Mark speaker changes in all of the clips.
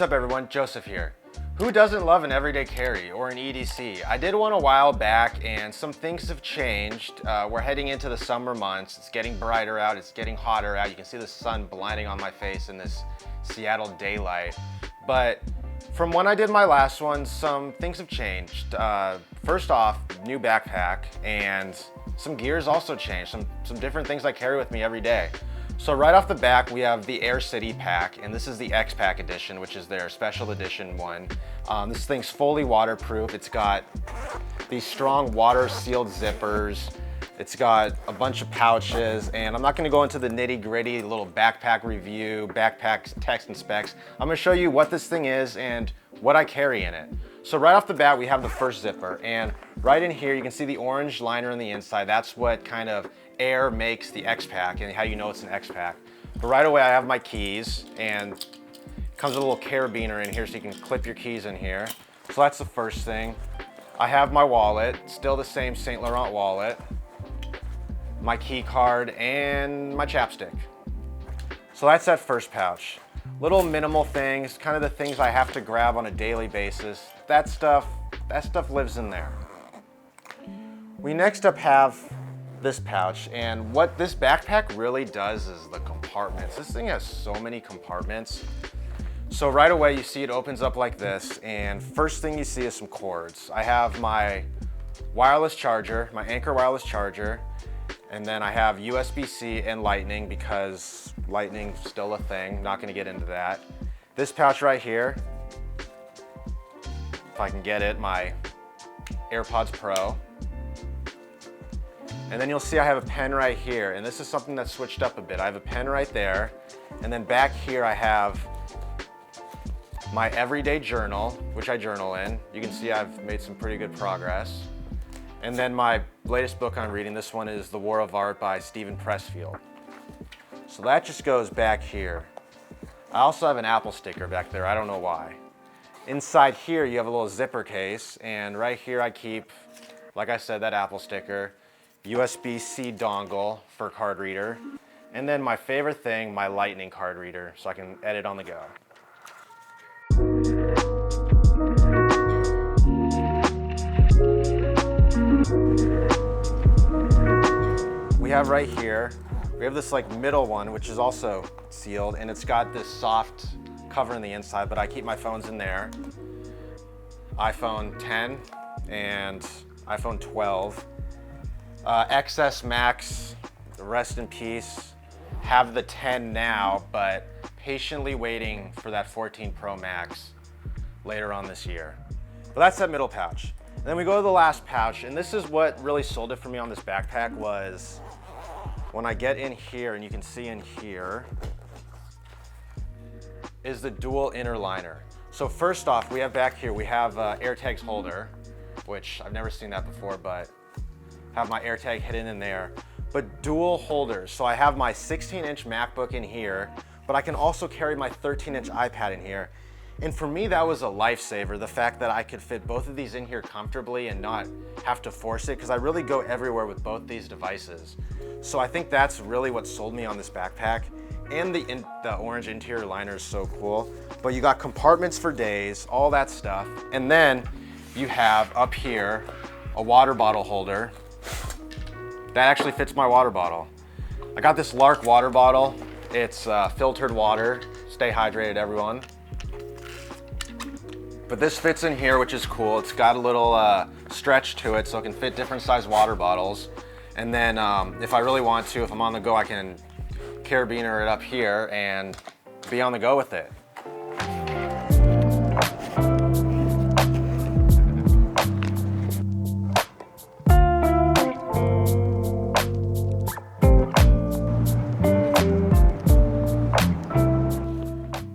Speaker 1: What's up everyone, Joseph here. Who doesn't love an everyday carry or an EDC? I did one a while back and some things have changed. We're heading into the summer months. It's getting brighter out, it's getting hotter out. You can see the sun blinding on my face in this Seattle daylight. But from when I did my last one, some things have changed. First off, new backpack, and some gears also changed. Some different things I carry with me every day. So right off the back, we have the AirCity pack, and this is the X-Pack edition, which is their special edition one. This thing's fully waterproof. It's got these strong water-sealed zippers. It's got a bunch of pouches, and I'm not gonna go into the nitty-gritty little backpack review, backpack text and specs. I'm gonna show you what this thing is and what I carry in it. So right off the bat, we have the first zipper, and right in here, you can see the orange liner on the inside. That's what kind of air makes the X-Pack and how you know it's an X-Pack. But right away, I have my keys, and it comes with a little carabiner in here so you can clip your keys in here. So that's the first thing. I have my wallet, still the same St. Laurent wallet, my key card, and my chapstick. So that's that first pouch. Little minimal things, kind of the things I have to grab on a daily basis. That stuff lives in there. We next up have this pouch, and what this backpack really does is the compartments. This thing has so many compartments. So right away you see it opens up like this, and first thing you see is some cords. I have my wireless charger, my Anker wireless charger, and then I have USB-C and Lightning because Lightning's still a thing, not gonna get into that. This pouch right here, if I can get it, my Airpods Pro. And then you'll see I have a pen right here, and this is something that's switched up a bit. I have a pen right there, and then back here I have my everyday journal, which I journal in. You can see I've made some pretty good progress. And then my latest book I'm reading, this one is The War of Art by Pressfield. So that just goes back here. I also have an Apple sticker back there, I don't know why. Inside here you have a little zipper case, and right here I keep, like I said, that Apple sticker, USB-C dongle for card reader, and then my favorite thing, my Lightning card reader, so I can edit on the go. We have right here, we have this like middle one, which is also sealed, and it's got this soft cover on the inside, but I keep my phones in there. iPhone 10 and iPhone 12. XS Max, rest in peace, have the 10 now, but patiently waiting for that 14 Pro Max later on this year. But that's that middle pouch. And then we go to the last pouch, and this is what really sold it for me on this backpack was when I get in here, and you can see in here, is the dual inner liner. So first off, we have back here, we have AirTags holder, which I've never seen that before, but have my AirTag hidden in there, but dual holders. So I have my 16-inch MacBook in here, but I can also carry my 13-inch iPad in here. And for me, that was a lifesaver, the fact that I could fit both of these in here comfortably and not have to force it, because I really go everywhere with both these devices. So I think that's really what sold me on this backpack. And the orange interior liner is so cool. But you got compartments for days, all that stuff. And then you have up here a water bottle holder. That actually fits my water bottle. I got this Lark water bottle. It's filtered water. Stay hydrated, everyone. But this fits in here, which is cool. It's got a little stretch to it so it can fit different size water bottles. And then if I really want to, if I'm on the go, I can carabiner it up here and be on the go with it.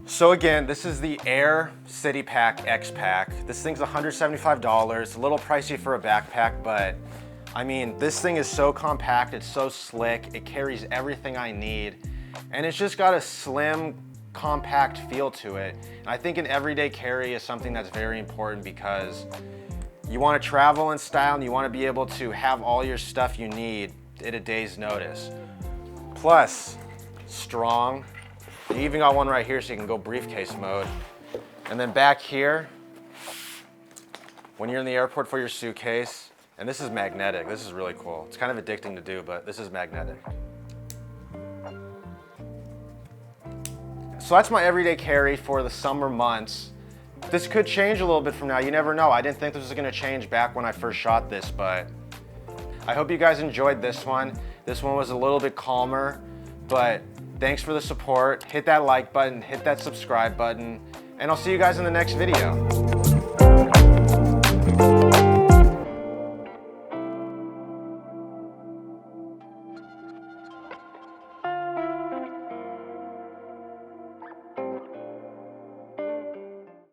Speaker 1: So again, this is the AirCity Pack X-Pack. This thing's $175, a little pricey for a backpack, but I mean, this thing is so compact, it's so slick, it carries everything I need, and it's just got a slim, compact feel to it. And I think an everyday carry is something that's very important because you want to travel in style and you want to be able to have all your stuff you need at a day's notice. Plus, strong. You even got one right here so you can go briefcase mode. And then back here, when you're in the airport for your suitcase, and this is magnetic, this is really cool. It's kind of addicting to do, but this is magnetic. So that's my everyday carry for the summer months. This could change a little bit from now, you never know. I didn't think this was gonna change back when I first shot this, but I hope you guys enjoyed this one. This one was a little bit calmer, but thanks for the support. Hit that like button, hit that subscribe button, and I'll see you guys in the next video.